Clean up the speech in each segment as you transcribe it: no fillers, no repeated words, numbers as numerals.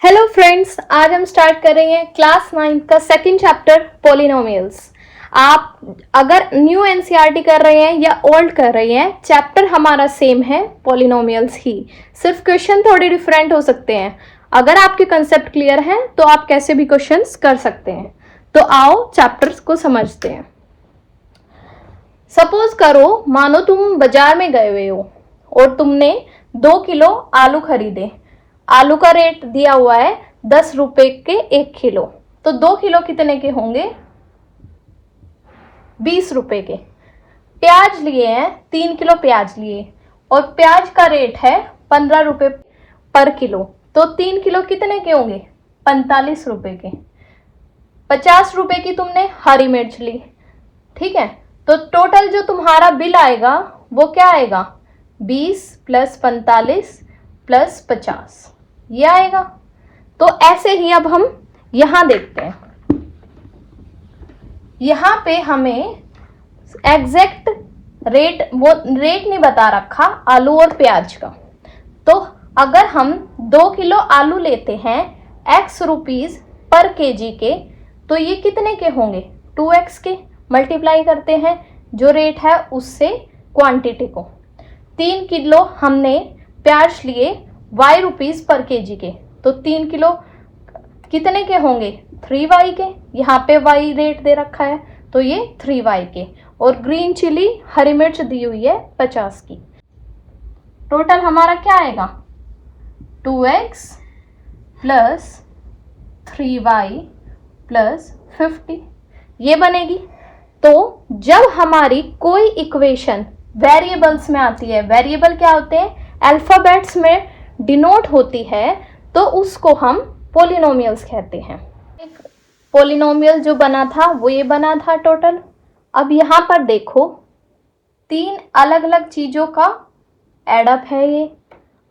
Hello friends, आज हम start कर रहे हैं क्लास 9 का सेकंड चैप्टर पॉलिनोमियल्स। आप अगर न्यू एनसीईआरटी कर रहे हैं या ओल्ड कर रहे हैं, चैप्टर हमारा सेम है, पॉलिनोमियल्स ही, सिर्फ क्वेश्चन थोड़े डिफरेंट हो सकते हैं। अगर आपके कंसेप्ट क्लियर हैं तो आप कैसे भी क्वेश्चंस कर सकते हैं। तो आओ चैप्टर्स को समझते हैं। सपोज करो, मानो तुम बाजार में गए हुए हो और तुमने 2 किलो आलू खरीदे। आलू का रेट दिया हुआ है 10 रुपए के 1 किलो, तो 2 किलो कितने के होंगे? 20 रुपए के। प्याज लिए हैं, 3 किलो प्याज लिए और प्याज का रेट है 15 रुपए पर किलो, तो 3 किलो कितने के होंगे? 45 रुपए के। 50 रुपए की तुमने हरी मिर्च ली, ठीक है, तो टोटल जो तुम्हारा बिल आएगा वो क्या आएगा? 20 + 45 + 50 ये आएगा। तो ऐसे ही अब हम यहां देखते हैं। यहां पे हमें एग्जैक्ट रेट, वो रेट नहीं बता रखा आलू और प्याज का। तो अगर हम 2 किलो आलू लेते हैं x रुपीज पर केजी के, तो ये कितने के होंगे? 2x के। मल्टीप्लाई करते हैं जो रेट है उससे क्वांटिटी को। 3 किलो हमने प्याज लिए y रुपीज पर केजी के, तो 3 किलो कितने के होंगे? 3y के। यहाँ पे y रेट दे रखा है तो ये 3y के। और ग्रीन चिली हरी मिर्च दी हुई है 50 की। टोटल हमारा क्या आएगा? 2x + 3y + 50 ये बनेगी। तो जब हमारी कोई इक्वेशन वेरिएबल्स में आती है, वेरिएबल क्या होते हैं? अल्फाबेट्स में डिनोट होती है, तो उसको हम पॉलिनोमियल्स कहते हैं। एक पॉलिनोमियल जो बना था वो ये बना था टोटल। अब यहाँ पर देखो, 3 अलग अलग चीज़ों का एडअप है ये,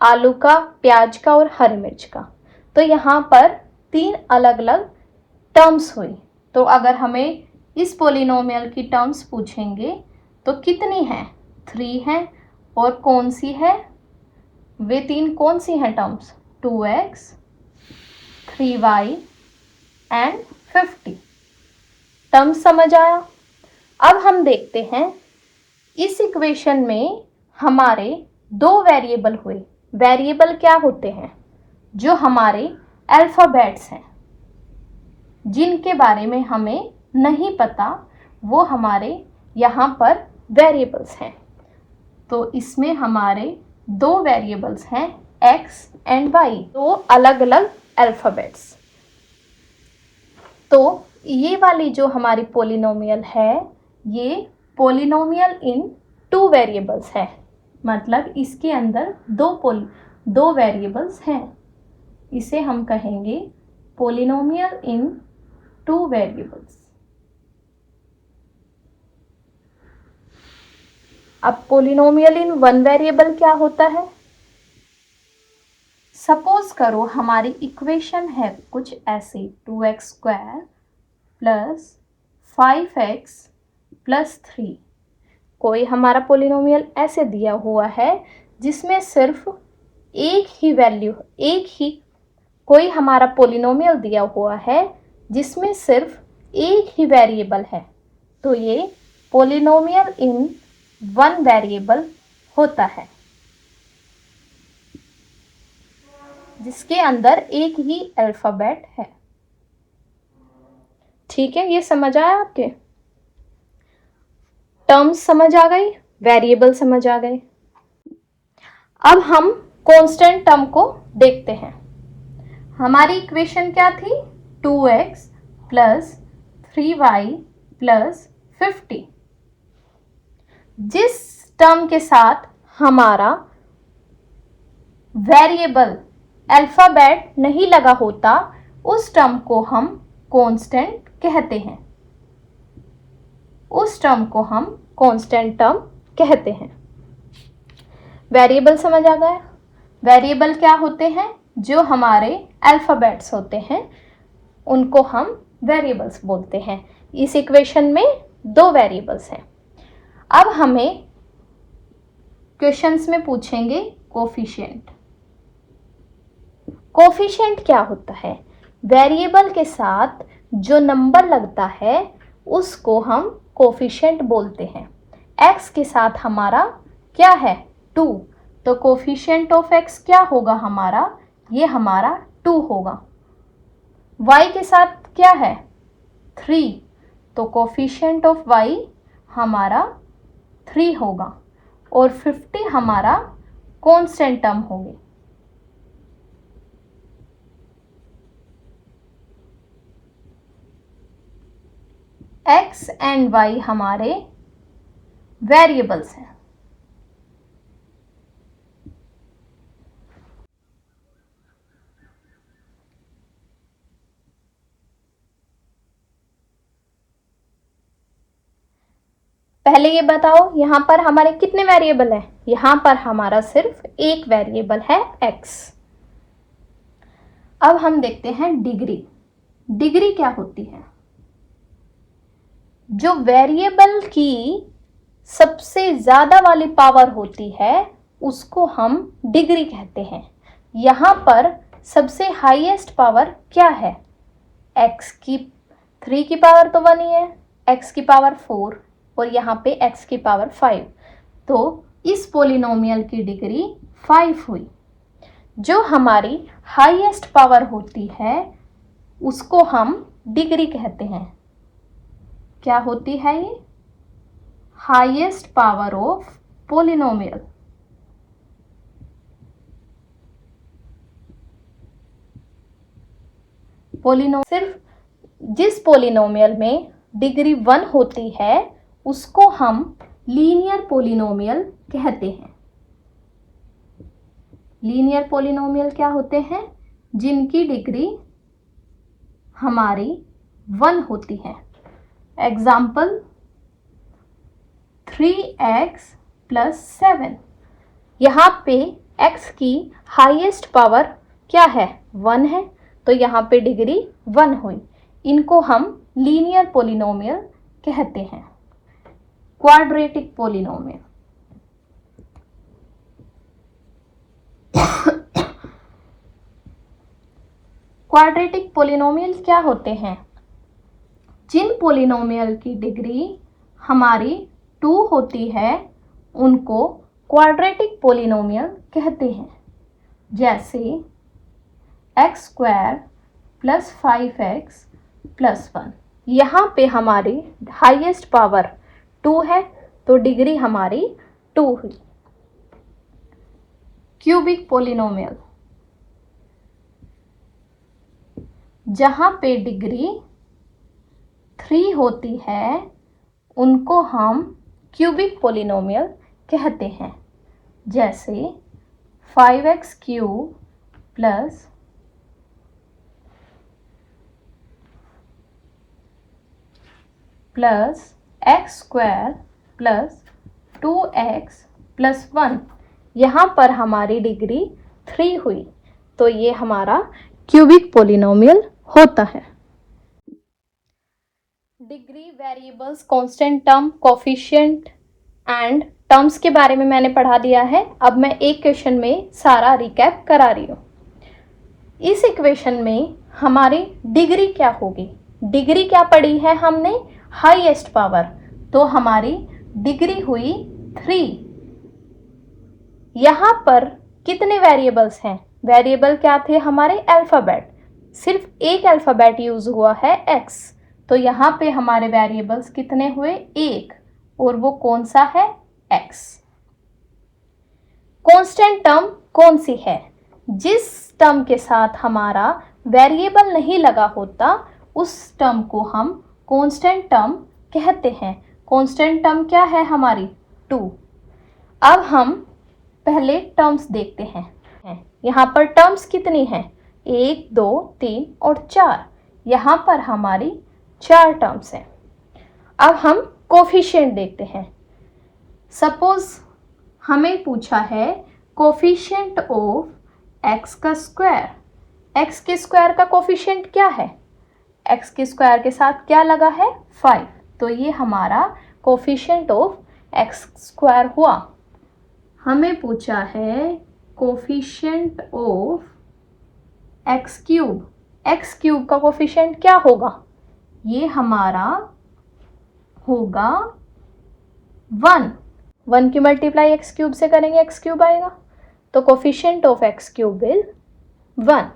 आलू का, प्याज का और हरी मिर्च का। तो यहाँ पर 3 अलग अलग टर्म्स हुई। तो अगर हमें इस पॉलिनोमियल की टर्म्स पूछेंगे तो कितनी हैं? 3 हैं। और कौन सी है? वे 3 कौन सी हैं terms? 2x, 3y and 50। Terms समझ आया? अब हम देखते हैं इस इक्वेशन में हमारे 2 वेरिएबल हुए। वेरिएबल क्या होते हैं? जो हमारे अल्फ़ाबेट्स हैं, जिनके बारे में हमें नहीं पता, वो हमारे यहाँ पर वेरिएबल्स हैं। तो इसमें हमारे 2 वेरिएबल्स हैं x एंड y, 2 अलग अलग अल्फ़ाबेट्स। तो ये वाली जो हमारी पॉलिनोमियल है, ये पॉलिनोमियल इन 2 वेरिएबल्स है। मतलब इसके अंदर 2 वेरिएबल्स हैं। इसे हम कहेंगे पॉलिनोमियल इन 2 वेरिएबल्स। अब पॉलिनोमियल इन 1 वेरिएबल क्या होता है? सपोज करो हमारी इक्वेशन है कुछ ऐसे, 2x² + 5x + 3। कोई हमारा पॉलिनोमियल ऐसे दिया हुआ है जिसमें सिर्फ कोई हमारा पॉलिनोमियल दिया हुआ है जिसमें सिर्फ एक ही वेरिएबल है, तो ये पॉलिनोमियल इन 1 वेरिएबल होता है, जिसके अंदर एक ही अल्फ़ाबेट है। ठीक है, ये समझ आया आपके? टर्म्स समझ आ गई, वेरिएबल समझ आ गए। अब हम कांस्टेंट टर्म को देखते हैं। हमारी इक्वेशन क्या थी? 2x + 3y + 50। जिस टर्म के साथ हमारा वेरिएबल अल्फ़ाबेट नहीं लगा होता, उस टर्म को हम कांस्टेंट कहते हैं। उस टर्म को हम कांस्टेंट टर्म कहते हैं। वेरिएबल समझ आ गया? वेरिएबल क्या होते हैं? जो हमारे अल्फ़ाबेट्स होते हैं, उनको हम वेरिएबल्स बोलते हैं। इस इक्वेशन में 2 वेरिएबल्स हैं। अब हमें क्वेश्चंस में पूछेंगे कोफिशिएंट। कोफिशिएंट क्या होता है? वेरिएबल के साथ जो नंबर लगता है उसको हम कोफिशिएंट बोलते हैं। x के साथ हमारा क्या है? 2, तो कोफिशिएंट ऑफ x क्या होगा हमारा? ये हमारा 2 होगा। y के साथ क्या है? 3, तो कोफिशिएंट ऑफ y हमारा 3 होगा और 50 हमारा कांस्टेंट टर्म होगी। x एंड y हमारे वेरिएबल्स हैं। पहले ये बताओ यहाँ पर हमारे कितने वेरिएबल हैं? यहाँ पर हमारा सिर्फ एक वेरिएबल है x। अब हम देखते हैं डिग्री। डिग्री क्या होती है? जो वेरिएबल की सबसे ज्यादा वाली पावर होती है उसको हम डिग्री कहते हैं। यहाँ पर सबसे हाईएस्ट पावर क्या है? x की 3 की पावर तो 1 ही है, x की पावर 4 और यहाँ पे x की पावर 5, तो इस पोलिनोमियल की डिग्री 5 हुई। जो हमारी हाईएस्ट पावर होती है उसको हम डिग्री कहते हैं। क्या होती है ये? Highest power of polynomial. सिर्फ जिस पोलिनोमियल में डिग्री 1 होती है उसको हम लीनियर पोलिनोमियल कहते हैं। लीनियर पोलिनोमियल क्या होते हैं? जिनकी डिग्री हमारी 1 होती है। Example 3x + 7। यहाँ पे x की हाईएस्ट पावर क्या है? 1 है, तो यहाँ पे डिग्री 1 हुई। इनको हम लीनियर पोलिनोमियल कहते हैं। Quadratic polynomial. क्वाड्रेटिक पोलिनोमियल क्या होते हैं? जिन पोलिनोमियल की डिग्री हमारी 2 होती है उनको क्वाड्रेटिक पोलिनोमियल कहते हैं। जैसे x² + 5x + 1। यहाँ पे हमारी हाईएस्ट पावर 2 है तो डिग्री हमारी 2 हुई। क्यूबिक पोलिनोमियल, जहाँ पे डिग्री 3 होती है उनको हम क्यूबिक पोलिनोमियल कहते हैं। जैसे 5x³ + x² + 2x + 1। यहाँ पर हमारी डिग्री 3 हुई, तो ये हमारा क्यूबिक पोलिनोमियल होता है। Degree, variables, constant term, coefficient and terms के बारे में मैंने पढ़ा दिया है। अब मैं एक क्वेश्चन में सारा रिकैप करा रही हूँ। इस इक्वेशन में हमारी डिग्री क्या होगी? डिग्री क्या पढ़ी है हमने? हाईएस्ट पावर, तो हमारी डिग्री हुई 3। यहाँ पर कितने वेरिएबल्स हैं? वेरिएबल क्या थे हमारे? अल्फ़ाबेट। सिर्फ एक अल्फ़ाबेट यूज हुआ है x, तो यहाँ पे हमारे वेरिएबल्स कितने हुए? 1, और वो कौन सा है? x। कांस्टेंट टर्म कौन सी है? जिस टर्म के साथ हमारा वेरिएबल नहीं लगा होता उस टर्म को हम कांस्टेंट टर्म कहते हैं। कांस्टेंट टर्म क्या है हमारी? 2। अब हम पहले टर्म्स देखते हैं। यहाँ पर टर्म्स कितनी हैं? 1, 2, 3 और 4। यहाँ पर हमारी 4 टर्म्स हैं। अब हम कोफिशिएंट देखते हैं। सपोज हमें पूछा है कोफिशिएंट ऑफ x का स्क्वायर। x के स्क्वायर का कोफिशिएंट क्या है? x के स्क्वायर के साथ क्या लगा है? 5, तो ये हमारा कोफिशिएंट ऑफ x² हुआ। हमें पूछा है कोफिशिएंट ऑफ एक्स क्यूब का कोफिशिएंट क्या होगा, ये हमारा होगा 1 की मल्टीप्लाई एक्स क्यूब से करेंगे एक्स क्यूब आएगा, तो coefficient of x cube is 1।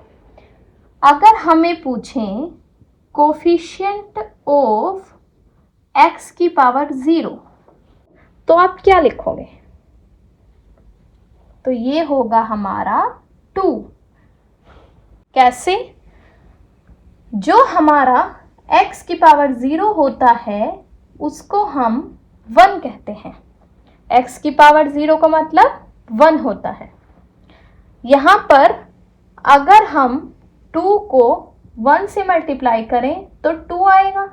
अगर हमें पूछें कोफिशिएंट ऑफ एक्स की पावर 0, तो आप क्या लिखोगे, तो ये होगा हमारा 2। कैसे, जो हमारा x की पावर 0 होता है उसको हम 1 कहते हैं। x की पावर 0 का मतलब 1 होता है। यहाँ पर अगर हम 2 को 1 से मल्टीप्लाई करें तो 2 आएगा,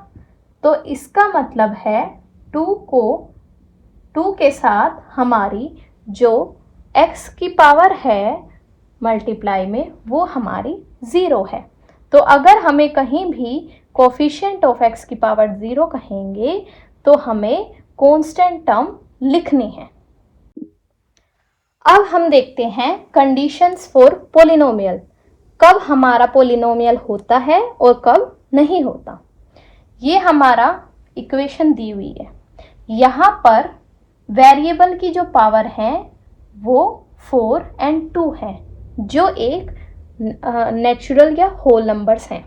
तो इसका मतलब है 2 के साथ हमारी जो x की पावर है मल्टीप्लाई में वो हमारी 0 है। तो अगर हमें कहीं भी कोफिशिएंट ऑफ x की पावर 0 कहेंगे तो हमें कांस्टेंट टर्म लिखनी है। अब हम देखते हैं कंडीशंस फॉर पोलिनोमियल, कब हमारा पोलिनोमियल होता है और कब नहीं होता। ये हमारा इक्वेशन दी हुई है। यहाँ पर वेरिएबल की जो पावर है वो 4 और 2 है, जो एक नेचुरल या होल नंबर्स हैं।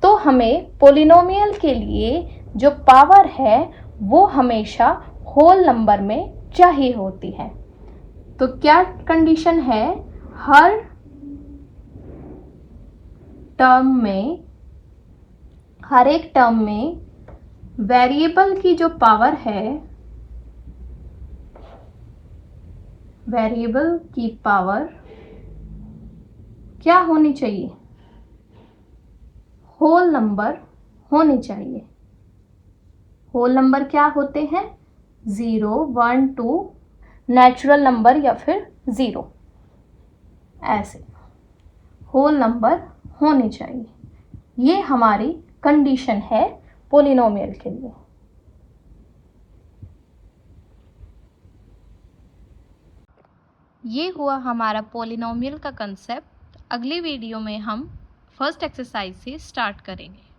तो हमें पोलिनोमियल के लिए जो पावर है वो हमेशा होल नंबर में चाहिए होती है। तो क्या कंडीशन है, हर एक टर्म में वेरिएबल की जो पावर है, वेरिएबल की पावर क्या होनी चाहिए, होल नंबर होनी चाहिए। होल नंबर क्या होते हैं, 0, 1, 2, नेचुरल नंबर या फिर 0, ऐसे होल नंबर होने चाहिए। ये हमारी कंडीशन है पोलिनोमियल के लिए। ये हुआ हमारा पोलिनोमियल का कंसेप्ट। अगली वीडियो में हम फर्स्ट एक्सरसाइज से स्टार्ट करेंगे।